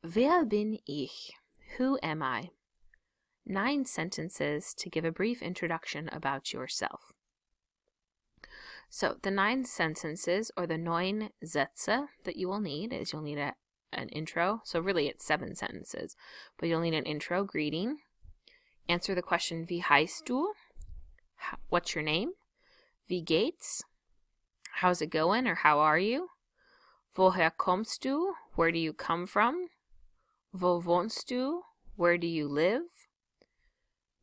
Wer bin ich? Who am I? 9 sentences to give a brief introduction about yourself. So the 9 sentences, or the 9 Sätze that you will need, is you'll need an intro. So really it's 7 sentences, but you'll need an intro, greeting. Answer the question, wie heißt du? What's your name? Wie geht's? How's it going, or how are you? Woher kommst du? Where do you come from? Wo wohnst du? Where do you live?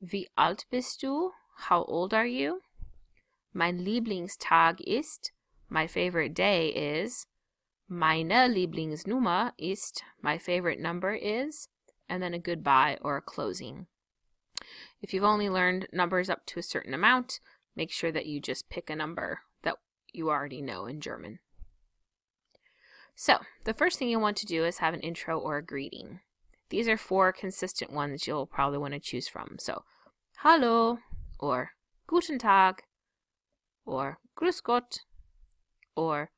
Wie alt bist du? How old are you? Mein Lieblingstag ist, my favorite day is. Meine Lieblingsnummer ist, my favorite number is. And then a goodbye or a closing. If you've only learned numbers up to a certain amount, make sure that you just pick a number that you already know in German. So, the first thing you'll want to do is have an intro or a greeting. These are 4 consistent ones you'll probably want to choose from. So, Hallo, or Guten Tag, or Grüß Gott, or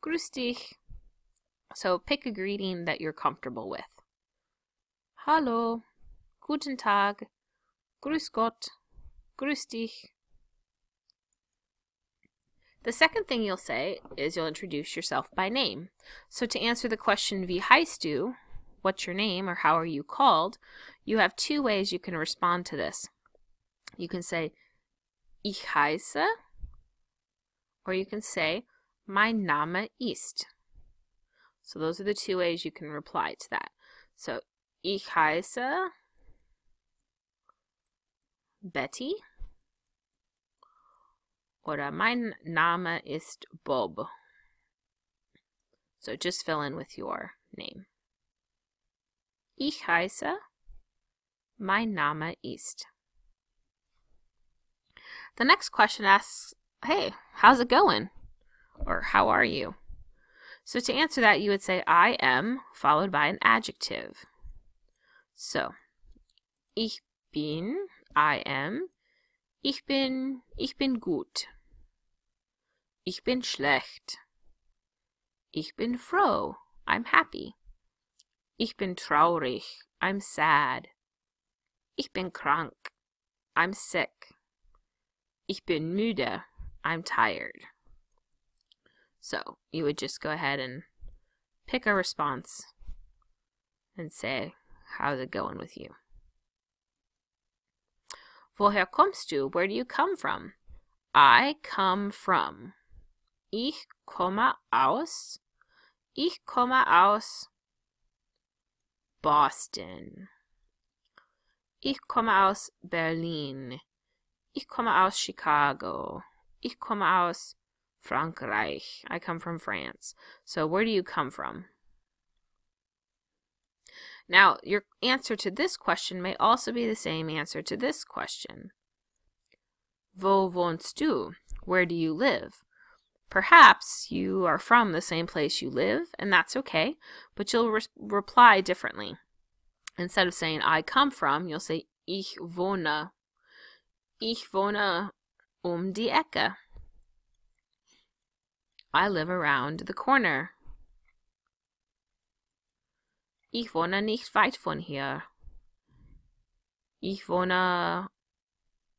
Grüß dich. So, pick a greeting that you're comfortable with. Hallo, Guten Tag, Grüß Gott, Grüß dich. The second thing you'll say is you'll introduce yourself by name. So to answer the question, wie heißt du? What's your name, or how are you called? You have 2 ways you can respond to this. You can say, ich heiße, or you can say, mein Name ist. So those are the 2 ways you can reply to that. So, ich heiße Betty, oder mein Name ist Bob. So just fill in with your name. Ich heiße, mein Name ist. The next question asks, hey, how's it going? Or how are you? So to answer that, you would say I am, followed by an adjective. So, ich bin, I am. Ich bin gut. Ich bin schlecht. Ich bin froh. I'm happy. Ich bin traurig. I'm sad. Ich bin krank. I'm sick. Ich bin müde. I'm tired. So you would just go ahead and pick a response and say, how's it going with you? Woher kommst du? Where do you come from? I come from. Ich komme aus. Ich komme aus Boston. Ich komme aus Berlin. Ich komme aus Chicago. Ich komme aus Frankreich. I come from France. So where do you come from? Now, your answer to this question may also be the same answer to this question. Wo wohnst du? Where do you live? Perhaps you are from the same place you live, and that's okay, but you'll reply differently. Instead of saying I come from, you'll say ich wohne. Ich wohne die Ecke. I live around the corner. Ich wohne nicht weit von hier. Ich wohne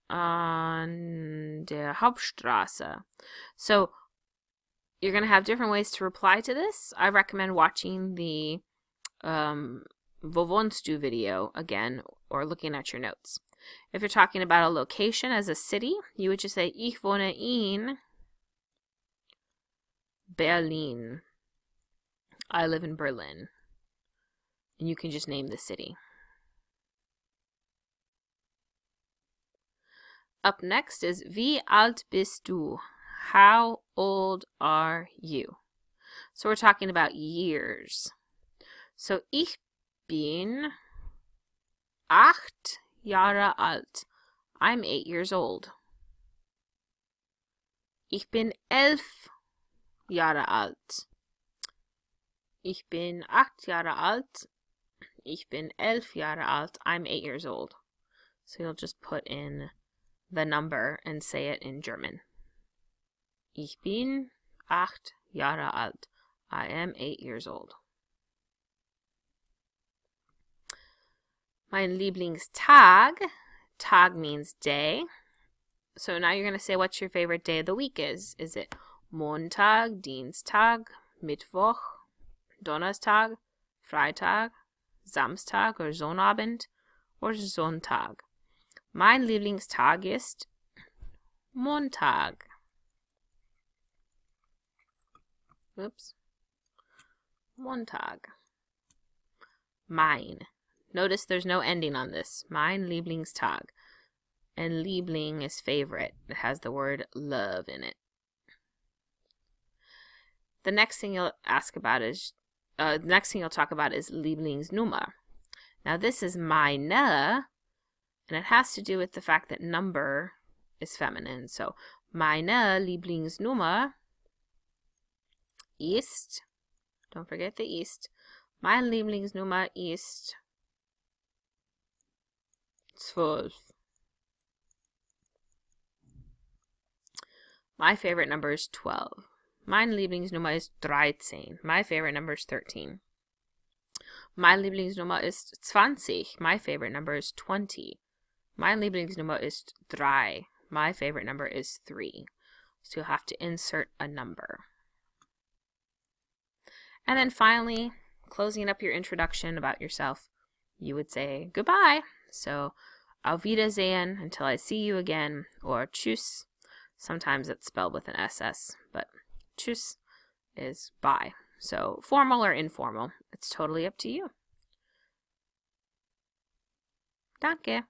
an der Hauptstraße. So you're going to have different ways to reply to this. I recommend watching the Wo wohnst du video again, or looking at your notes. If you're talking about a location as a city, you would just say ich wohne in Berlin. I live in Berlin. And you can just name the city. Up next is wie alt bist du? How old are you? So we're talking about years. So ich bin 8 Jahre alt. I'm 8 years old. Ich bin 11 Jahre alt. Ich bin 8 Jahre alt. Ich bin 11 Jahre alt. I'm 8 years old. So you'll just put in the number and say it in German. Ich bin 8 Jahre alt. I am 8 years old. Mein Lieblingstag. Tag means day. So now you're going to say what your favorite day of the week is. Is it Montag, Dienstag, Mittwoch, Donnerstag, Freitag, Samstag or Sonnabend or Sonntag? Mein Lieblingstag ist Montag. Oops. Montag. Mein. Notice there's no ending on this. Mein Lieblingstag. And Liebling is favorite. It has the word love in it. The next thing you'll ask about is, next thing you'll talk about is Lieblingsnummer. Now this is meine, and it has to do with the fact that number is feminine. So meine Lieblingsnummer ist, don't forget the ist, meine Lieblingsnummer ist 12. My favorite number is 12. Mein Lieblingsnummer ist 13. My favorite number is 13. Mein Lieblingsnummer ist 20. My favorite number is 20. Mein Lieblingsnummer ist 3. My favorite number is 3. So you'll have to insert a number. And then finally, closing up your introduction about yourself, you would say goodbye. So, auf Wiedersehen, until I see you again, or tschüss. Sometimes it's spelled with an SS, but tschüss is bye. So formal or informal, it's totally up to you. Danke.